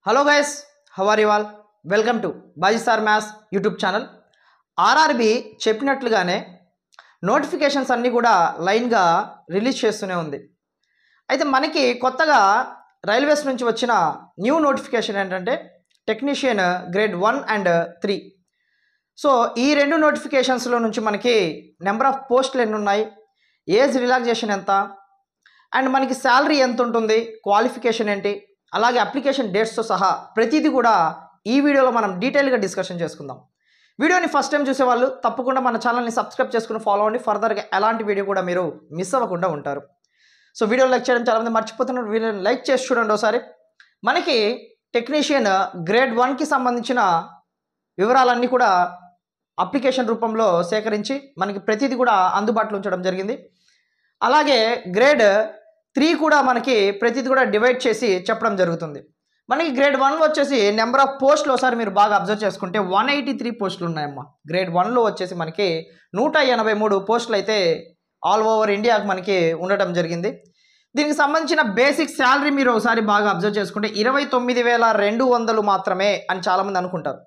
Hello guys, how are you all? Welcome to Bystar maths YouTube channel. RRB చెప్పినట్లుగానే notifications అన్నీ కూడా లైన్గా release చేస్తూనే ఉంది. అయితే మనకి కొత్తగా రైల్వేస్ నుంచి వచ్చిన న్యూ నోటిఫికేషన్ ఏంటంటే టెక్నీషియన్ గ్రేడ్ 1 అండ్ 3. సో ఈ రెండు నోటిఫికేషన్స్లో నుంచి మనకి నెంబర్ ఆఫ్ పోస్టులు ఎన్ని ఉన్నాయి, ఏజ్ రిలాక్సేషన్ ఎంత, అండ్ మనకి శాలరీ ఎంత ఉంటుంది, క్వాలిఫికేషన్ ఏంటి, అలాగే అప్లికేషన్ డేట్స్తో సహా ప్రతిదీ కూడా ఈ వీడియోలో మనం డీటెయిల్గా డిస్కషన్ చేసుకుందాం. వీడియోని ఫస్ట్ టైం చూసేవాళ్ళు తప్పకుండా మన ఛానల్ని సబ్స్క్రైబ్ చేసుకుని ఫాలో అవ్వండి. ఫర్దర్గా ఎలాంటి వీడియో కూడా మీరు మిస్ అవ్వకుండా ఉంటారు. సో వీడియో లైక్ చేయడం చాలామంది మర్చిపోతున్నారు. వీడియోని లైక్ చేసి చూడండి ఒకసారి. మనకి టెక్నీషియన్ గ్రేడ్ 1కి సంబంధించిన వివరాలన్నీ కూడా అప్లికేషన్ రూపంలో సేకరించి మనకి ప్రతిదీ కూడా అందుబాటులో ఉంచడం జరిగింది. అలాగే గ్రేడ్ 3 కూడా మనకి ప్రతిదీ కూడా డివైడ్ చేసి చెప్పడం జరుగుతుంది. మనకి గ్రేడ్ 1 వచ్చేసి నెంబర్ ఆఫ్ పోస్టులు ఒకసారి మీరు బాగా అబ్జర్వ్ చేసుకుంటే 183 పోస్టులు ఉన్నాయమ్మా. గ్రేడ్ 1లో వచ్చేసి మనకి 183 పోస్టులు అయితే ఆల్ ఓవర్ ఇండియాకి మనకి ఉండటం జరిగింది. దీనికి సంబంధించిన బేసిక్ శాలరీ మీరు ఒకసారి బాగా అబ్జర్వ్ చేసుకుంటే 29,200 మాత్రమే అని చాలామంది అనుకుంటారు.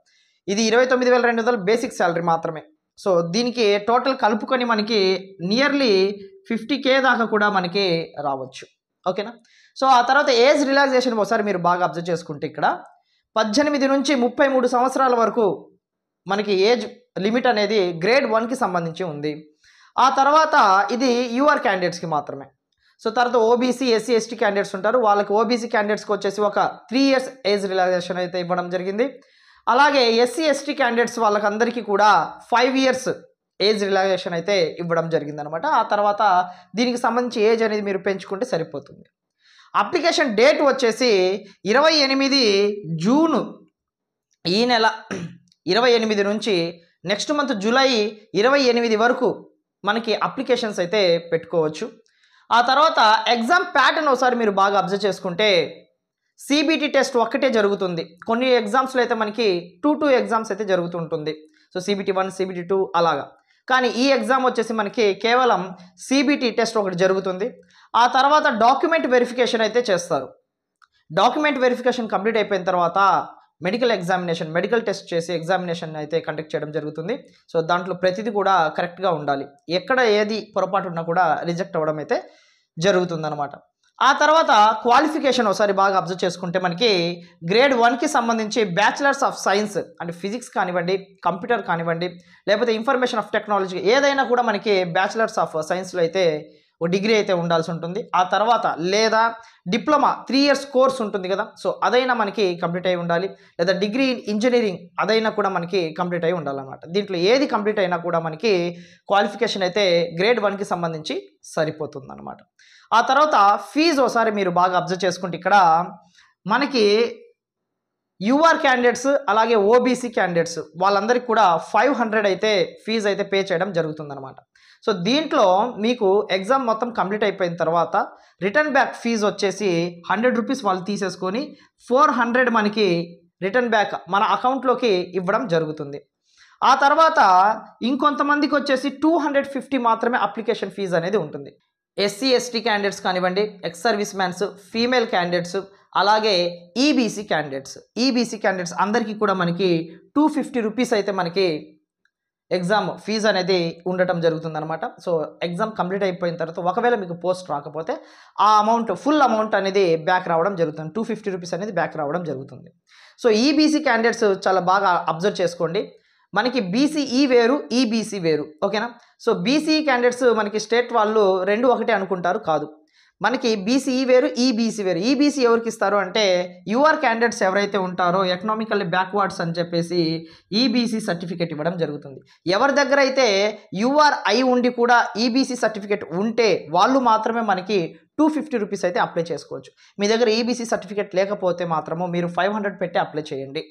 ఇది 29,200 బేసిక్ శాలరీ మాత్రమే. సో దీనికి టోటల్ కలుపుకొని మనకి నియర్లీ 50K దాకా కూడా మనకి రావచ్చు. ఓకేనా? సో ఆ తర్వాత ఏజ్ రిలాక్సేషన్ ఒకసారి మీరు బాగా అబ్జర్వ్ చేసుకుంటే ఇక్కడ 18 నుంచి 33 సంవత్సరాల వరకు మనకి ఏజ్ లిమిట్ అనేది గ్రేడ్ 1కి సంబంధించి ఉంది. ఆ తర్వాత ఇది యూఆర్ క్యాండిడేట్స్కి మాత్రమే. సో తర్వాత ఓబీసీ, ఎస్సీ, ఎస్టీ క్యాండిడేట్స్ ఉంటారు. వాళ్ళకి ఓబీసీ క్యాండిడేట్స్కి వచ్చేసి ఒక 3 years ఏజ్ రిలాక్సేషన్ అయితే ఇవ్వడం జరిగింది. అలాగే ఎస్సీ, ఎస్టీ క్యాండిడేట్స్ వాళ్ళకందరికీ కూడా 5 years ఏజ్ రిలాక్సేషన్ అయితే ఇవ్వడం జరిగిందనమాట. ఆ తర్వాత దీనికి సంబంధించి ఏజ్ అనేది మీరు పెంచుకుంటే సరిపోతుంది. అప్లికేషన్ డేట్ వచ్చేసి 28 జూన్, ఈ నెల 28 నుంచి నెక్స్ట్ మంత్ జూలై 28 వరకు మనకి అప్లికేషన్స్ అయితే పెట్టుకోవచ్చు. ఆ తర్వాత ఎగ్జామ్ ప్యాటర్న్ ఒకసారి మీరు బాగా అబ్జర్వ్ చేసుకుంటే సిబిటి టెస్ట్ ఒక్కటే జరుగుతుంది. కొన్ని ఎగ్జామ్స్లో అయితే మనకి 2 ఎగ్జామ్స్ అయితే జరుగుతుంటుంది. సో సిబిటి 1, సిబిటి 2 అలాగా. కానీ ఈ ఎగ్జామ్ వచ్చేసి మనకి కేవలం సిబిటి టెస్ట్ ఒకటి జరుగుతుంది. ఆ తర్వాత డాక్యుమెంట్ వెరిఫికేషన్ అయితే చేస్తారు. డాక్యుమెంట్ వెరిఫికేషన్ కంప్లీట్ అయిపోయిన తర్వాత మెడికల్ టెస్ట్ చేసి ఎగ్జామినేషన్ అయితే కండక్ట్ చేయడం జరుగుతుంది. సో దాంట్లో ప్రతిదీ కూడా కరెక్ట్గా ఉండాలి. ఎక్కడ ఏది పొరపాటు ఉన్నా కూడా రిజెక్ట్ అవ్వడం అయితే జరుగుతుందన్నమాట. ఆ తర్వాత క్వాలిఫికేషన్ ఒకసారి బాగా అబ్జర్వ్ చేసుకుంటే మనకి గ్రేడ్ 1కి సంబంధించి బ్యాచిలర్స్ ఆఫ్ సైన్స్ అంటే ఫిజిక్స్ కానివ్వండి, కంప్యూటర్ కానివ్వండి, లేకపోతే ఇన్ఫర్మేషన్ ఆఫ్ టెక్నాలజీ ఏదైనా కూడా మనకి బ్యాచిలర్స్ ఆఫ్ సైన్స్లో అయితే ఒక డిగ్రీ అయితే ఉండాల్సి ఉంటుంది. ఆ తర్వాత లేదా డిప్లొమా 3 years కోర్స్ ఉంటుంది కదా, సో అదైనా మనకి కంప్లీట్ అయి ఉండాలి. లేదా డిగ్రీ ఇన్ ఇంజనీరింగ్ అదైనా కూడా మనకి కంప్లీట్ అయి ఉండాలన్నమాట. దీంట్లో ఏది కంప్లీట్ అయినా కూడా మనకి క్వాలిఫికేషన్ అయితే గ్రేడ్ 1కి సంబంధించి సరిపోతుంది అనమాట. ఆ తర్వాత ఫీజు ఒకసారి మీరు బాగా అబ్జర్వ్ చేసుకుంటే ఇక్కడ మనకి యూఆర్ క్యాండిడేట్స్ అలాగే ఓబీసీ క్యాండిడేట్స్ వాళ్ళందరికీ కూడా 500 అయితే ఫీజు అయితే పే చేయడం జరుగుతుందన్నమాట. సో దీంట్లో మీకు ఎగ్జామ్ మొత్తం కంప్లీట్ అయిపోయిన తర్వాత రిటర్న్ బ్యాక్ ఫీజు వచ్చేసి 100 రూపీస్ వాళ్ళు తీసేసుకొని 400 మనకి రిటర్న్ బ్యాక్ మన అకౌంట్లోకి ఇవ్వడం జరుగుతుంది. ఆ తర్వాత ఇంకొంతమందికి వచ్చేసి 250 మాత్రమే అప్లికేషన్ ఫీజు అనేది ఉంటుంది. ఎస్సీ, ఎస్టీ క్యాండిడేట్స్ కానివ్వండి, ex service man's, female candidates, అలాగే ఈబీసీ క్యాండిడేట్స్ అందరికీ కూడా మనకి 250 రూపీస్ అయితే మనకి ఎగ్జామ్ ఫీజు అనేది ఉండటం జరుగుతుందన్నమాట. సో ఎగ్జామ్ కంప్లీట్ అయిపోయిన తర్వాత ఒకవేళ మీకు పోస్ట్ రాకపోతే ఆ అమౌంట్ ఫుల్ అమౌంట్ అనేది బ్యాక్ రావడం జరుగుతుంది. 250 రూపీస్ అనేది బ్యాక్ రావడం జరుగుతుంది. సో ఈబీసీ క్యాండిడేట్స్ చాలా బాగా అబ్జర్వ్ చేసుకోండి. మనకి బీసీఈ వేరు, ఈబీసీ వేరు. ఓకేనా? సో బీసీ క్యాండిడేట్స్ మనకి స్టేట్ వాళ్ళు రెండు ఒకటే అనుకుంటారు, కాదు. మనకి బీసీఈ వేరు, ఈబీసీ వేరు. ఈబీసీ ఎవరికి ఇస్తారు అంటే యూఆర్ క్యాండిడేట్స్ ఎవరైతే ఉంటారో ఎకనామికల్లీ బ్యాక్వర్డ్స్ అని చెప్పేసి ఈబీసీ సర్టిఫికేట్ ఇవ్వడం జరుగుతుంది. ఎవరి దగ్గర అయితే యూఆర్ అయి ఉండి కూడా ఈబీసీ సర్టిఫికేట్ ఉంటే వాళ్ళు మాత్రమే మనకి 250 రూపీస్ అయితే అప్లై చేసుకోవచ్చు. మీ దగ్గర ఈబీసీ సర్టిఫికేట్ లేకపోతే మాత్రము మీరు 500 పెట్టి అప్లై చేయండి.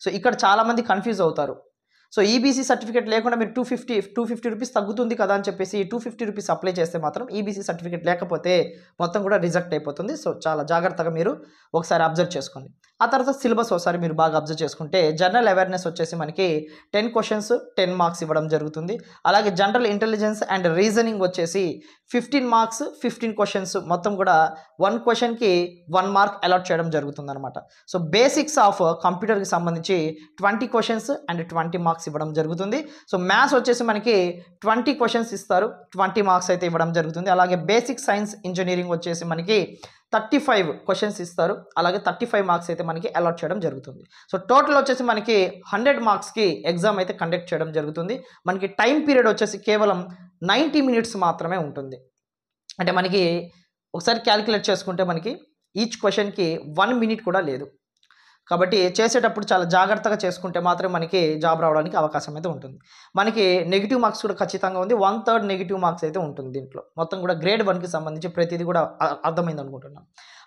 సో ఇక్కడ చాలామంది కన్ఫ్యూజ్ అవుతారు. సో ఈబీసీ సర్టిఫికేట్ లేకుండా మీరు 250 రూపీస్ తగ్గుతుంది కదా అని చెప్పేసి 250 రూపీస్ అప్లై చేస్తే మాత్రం ఈబీసీ సర్టిఫికేట్ లేకపోతే మొత్తం కూడా రిజెక్ట్ అయిపోతుంది. సో చాలా జాగ్రత్తగా మీరు ఒకసారి అబ్జర్వ్ చేసుకోండి. ఆ తర్వాత సిలబస్ ఒకసారి మీరు బాగా అబ్జర్వ్ చేసుకుంటే జనరల్ అవేర్నెస్ వచ్చేసి మనకి 10 క్వశ్చన్స్ 10 మార్క్స్ ఇవ్వడం జరుగుతుంది. అలాగే జనరల్ ఇంటెలిజెన్స్ అండ్ రీజనింగ్ వచ్చేసి 15 మార్క్స్ 15 క్వశ్చన్స్ మొత్తం కూడా 1 క్వశ్చన్కి 1 మార్క్ అలాట్ చేయడం జరుగుతుంది అనమాట. సో బేసిక్స్ ఆఫ్ కంప్యూటర్కి సంబంధించి 20 క్వశ్చన్స్ అండ్ 20 మార్క్స్ ఇవ్వడం జరుగుతుంది. సో మ్యాథ్స్ వచ్చేసి మనకి 20 క్వశ్చన్స్ ఇస్తారు, 20 మార్క్స్ అయితే ఇవ్వడం జరుగుతుంది. అలాగే బేసిక్ సైన్స్ ఇంజనీరింగ్ వచ్చేసి మనకి 35 క్వశ్చన్స్ ఇస్తారు, అలాగే 35 మార్క్స్ అయితే మనకి అలాట్ చేయడం జరుగుతుంది. సో టోటల్ వచ్చేసి మనకి 100 మార్క్స్కి ఎగ్జామ్ అయితే కండక్ట్ చేయడం జరుగుతుంది. మనకి టైం పీరియడ్ వచ్చేసి కేవలం 90 మినిట్స్ మాత్రమే ఉంటుంది. అంటే మనకి ఒకసారి క్యాలిక్యులేట్ చేసుకుంటే మనకి ఈచ్ క్వశ్చన్కి 1 మినిట్ కూడా లేదు. కాబట్టి చేసేటప్పుడు చాలా జాగ్రత్తగా చేసుకుంటే మాత్రం మనకి జాబ్ రావడానికి అవకాశం అయితే ఉంటుంది. మనకి నెగిటివ్ మార్క్స్ కూడా ఖచ్చితంగా ఉంది, 1/3 నెగిటివ్ మార్క్స్ అయితే ఉంటుంది దీంట్లో. మొత్తం కూడా గ్రేడ్ 1కి సంబంధించి ప్రతిదీ కూడా అర్థమైంది అనుకుంటున్నాను.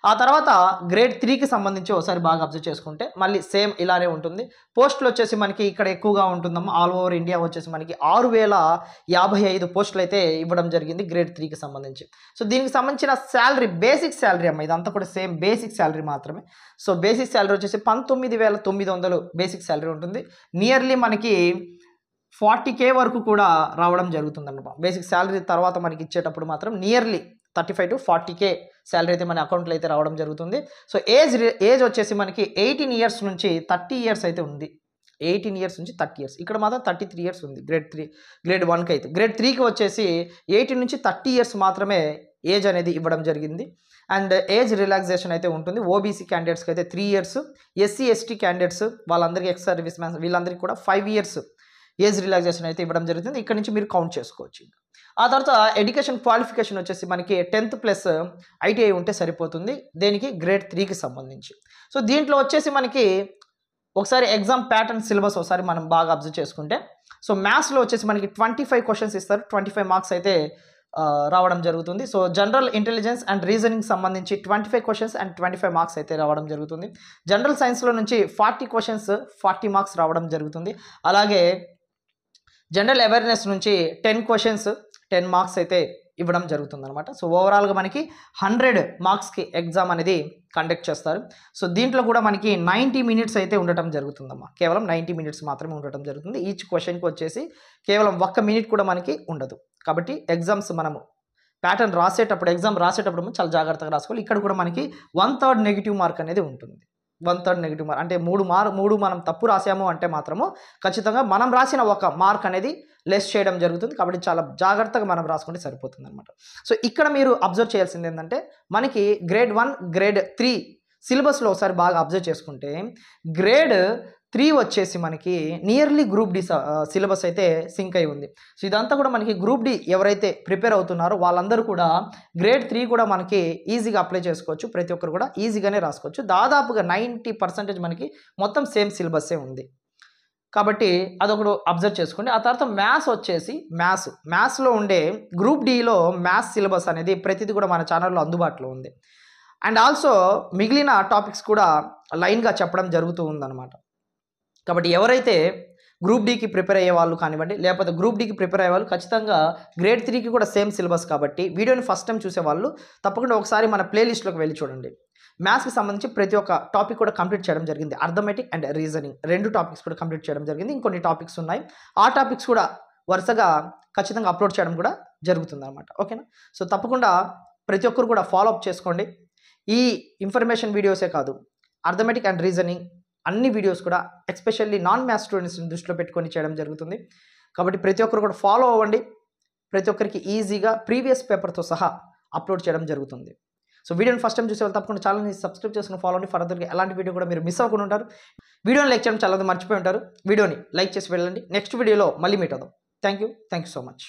ఆ తర్వాత గ్రేడ్ 3కి సంబంధించి ఒకసారి బాగా అబ్జర్వ్ చేసుకుంటే మళ్ళీ సేమ్ ఇలానే ఉంటుంది. పోస్టులు వచ్చేసి మనకి ఇక్కడ ఎక్కువగా ఉంటుందమ్మా. ఆల్ ఓవర్ ఇండియా వచ్చేసి మనకి 6055 పోస్టులు అయితే ఇవ్వడం జరిగింది గ్రేడ్ 3కి సంబంధించి. సో దీనికి సంబంధించిన శాలరీ బేసిక్ శాలరీ అమ్మ, ఇదంతా కూడా సేమ్ బేసిక్ శాలరీ మాత్రమే. సో బేసిక్ శాలరీ వచ్చేసి 19,900 బేసిక్ శాలరీ ఉంటుంది. నియర్లీ మనకి 40K వరకు కూడా రావడం జరుగుతుందన్నమాట. బేసిక్ శాలరీ తర్వాత మనకి ఇచ్చేటప్పుడు మాత్రం నియర్లీ 35 to 40K శాలరీ అయితే మన అకౌంట్లో అయితే రావడం జరుగుతుంది. సో ఏజ్ వచ్చేసి మనకి 18 ఇయర్స్ నుంచి 30 ఇయర్స్ అయితే ఉంది. 18 ఇయర్స్ నుంచి 30 ఇయర్స్, ఇక్కడ మాత్రం 33 ఇయర్స్ ఉంది గ్రేడ్ 1కి అయితే. గ్రేడ్ 3కి వచ్చేసి 18 నుంచి 30 ఇయర్స్ మాత్రమే ఏజ్ అనేది ఇవ్వడం జరిగింది. అండ్ ఏజ్ రిలాక్సేషన్ అయితే ఉంటుంది. ఓబీసీ క్యాండిడేట్స్కి అయితే 3 ఇయర్స్, ఎస్సీ ఎస్టీ క్యాండిడేట్స్ వాళ్ళందరికీ ఎక్స్ సర్వీస్ మ్యాన్స్ వీళ్ళందరికీ కూడా 5 ఇయర్స్ ఏజ్ రిలాక్సేషన్ అయితే ఇవ్వడం జరుగుతుంది. ఇక్కడ నుంచి మీరు కౌంట్ చేసుకోవచ్చు. ఆ తర్వాత ఎడ్యుకేషన్ క్వాలిఫికేషన్ వచ్చేసి మనకి 10th ప్లస్ ఐటీఐ ఉంటే సరిపోతుంది దేనికి గ్రేడ్ 3కి సంబంధించి. సో దీంట్లో వచ్చేసి మనకి ఒకసారి ఎగ్జామ్ ప్యాటర్న్ సిలబస్ ఒకసారి మనం బాగా అబ్జర్వ్ చేసుకుంటే, సో మ్యాథ్స్లో వచ్చేసి మనకి 25 క్వశ్చన్స్ ఇస్తారు, 25 మార్క్స్ అయితే రావడం జరుగుతుంది. So general intelligence and reasoning సంబంధించి 25 క్వశ్చన్స్ అండ్ 25 మార్క్స్ అయితే రావడం జరుగుతుంది. జనరల్ సైన్స్లో నుంచి 40 క్వశ్చన్స్ 40 మార్క్స్ రావడం జరుగుతుంది. అలాగే జనరల్ అవేర్నెస్ నుంచి 10 క్వశ్చన్స్ 10 మార్క్స్ అయితే ఇవ్వడం జరుగుతుంది అనమాట. సో ఓవరాల్గా మనకి 100 మార్క్స్కి ఎగ్జామ్ అనేది కండక్ట్ చేస్తారు. సో దీంట్లో కూడా మనకి 90 మినిట్స్ అయితే ఉండటం జరుగుతుందమ్మా. కేవలం 90 మినిట్స్ మాత్రమే ఉండటం జరుగుతుంది. ఈచ్ క్వశ్చన్కి వచ్చేసి కేవలం 1 మినిట్ కూడా మనకి ఉండదు. కాబట్టి ఎగ్జామ్స్ మనము ప్యాటర్న్ రాసేటప్పుడు ఎగ్జామ్ రాసేటప్పుడు చాలా జాగ్రత్తగా రాసుకోవాలి. ఇక్కడ కూడా మనకి 1/3 నెగిటివ్ మార్క్ అనేది ఉంటుంది. 1/3 నెగిటివ్ మార్క్ అంటే 3 మనం తప్పు రాసాము అంటే మాత్రము ఖచ్చితంగా మనం రాసిన 1 మార్క్ అనేది లెస్ చేయడం జరుగుతుంది. కాబట్టి చాలా జాగ్రత్తగా మనం రాసుకుంటే సరిపోతుంది అనమాట. సో ఇక్కడ మీరు అబ్జర్వ్ చేయాల్సింది ఏంటంటే మనకి గ్రేడ్ 1 గ్రేడ్ 3 సిలబస్లో ఒకసారి బాగా అబ్జర్వ్ చేసుకుంటే గ్రేడ్ 3 వచ్చేసి మనకి నియర్లీ గ్రూప్ డి సిలబస్ అయితే సింక్ అయి ఉంది. సో ఇదంతా కూడా మనకి గ్రూప్ డి ఎవరైతే ప్రిపేర్ అవుతున్నారో వాళ్ళందరూ కూడా గ్రేడ్ 3 కూడా మనకి ఈజీగా అప్లై చేసుకోవచ్చు. ప్రతి ఒక్కరు కూడా ఈజీగానే రాసుకోవచ్చు. దాదాపుగా 90% మనకి మొత్తం సేమ్ సిలబస్సే ఉంది. కాబట్టి అదొకటి అబ్జర్వ్ చేసుకోండి. ఆ తర్వాత మ్యాథ్స్ వచ్చేసి మ్యాథ్స్లో ఉండే గ్రూప్ డిలో మ్యాథ్స్ సిలబస్ అనేది ప్రతిదీ కూడా మన ఛానల్లో అందుబాటులో ఉంది. అండ్ ఆల్సో మిగిలిన టాపిక్స్ కూడా లైన్గా చెప్పడం జరుగుతూ ఉందన్నమాట. కాబట్టి ఎవరైతే గ్రూప్ డికి ప్రిపేర్ అయ్యే వాళ్ళు కానివ్వండి, లేకపోతే గ్రూప్ డికి ప్రిపేర్ అయ్యే వాళ్ళు ఖచ్చితంగా గ్రేడ్ 3కి కూడా సేమ్ సిలబస్ కాబట్టి వీడియోని ఫస్ట్ టైం చూసే వాళ్ళు తప్పకుండా ఒకసారి మన ప్లేలిస్ట్లోకి వెళ్ళి చూడండి. మ్యాథ్స్కి సంబంధించి ప్రతి ఒక్క టాపిక్ కూడా కంప్లీట్ చేయడం జరిగింది. అర్థమెటిక్ అండ్ రీజనింగ్ 2 టాపిక్స్ కూడా కంప్లీట్ చేయడం జరిగింది. ఇంకొన్ని టాపిక్స్ ఉన్నాయి. ఆ టాపిక్స్ కూడా వరుసగా ఖచ్చితంగా అప్లోడ్ చేయడం కూడా జరుగుతుంది అనమాట. ఓకేనా? సో తప్పకుండా ప్రతి ఒక్కరు కూడా ఫాలో అప్ చేసుకోండి. ఈ ఇన్ఫర్మేషన్ వీడియోసే కాదు, అర్థమెటిక్ అండ్ రీజనింగ్ అన్ని వీడియోస్ కూడా ఎస్పెషల్లీ నాన్ మ్యాథ్స్ స్టూడెంట్స్ని దృష్టిలో పెట్టుకొని చేయడం జరుగుతుంది. కాబట్టి ప్రతి ఒక్కరు కూడా ఫాలో అవ్వండి. ప్రతి ఒక్కరికి ఈజీగా ప్రీవియస్ పేపర్తో సహా అప్లోడ్ చేయడం జరుగుతుంది. సో వీడియోని ఫస్ట్ టైం చూసే వాళ్ళు తప్పకుండా ఛానల్ని సబ్స్క్రైబ్ చేసుకుని ఫాలో అండి. ఫర్దర్గా ఎలాంటి వీడియో కూడా మీరు మిస్ అవ్వకుండా ఉంటారు. వీడియోని లైక్ చేయడం చాలా మర్చిపోయి ఉంటారు. వీడియోని లైక్ చేసి వెళ్ళండి. నెక్స్ట్ వీడియోలో మళ్ళీ మీట్ అవుదాం. Thank you so much.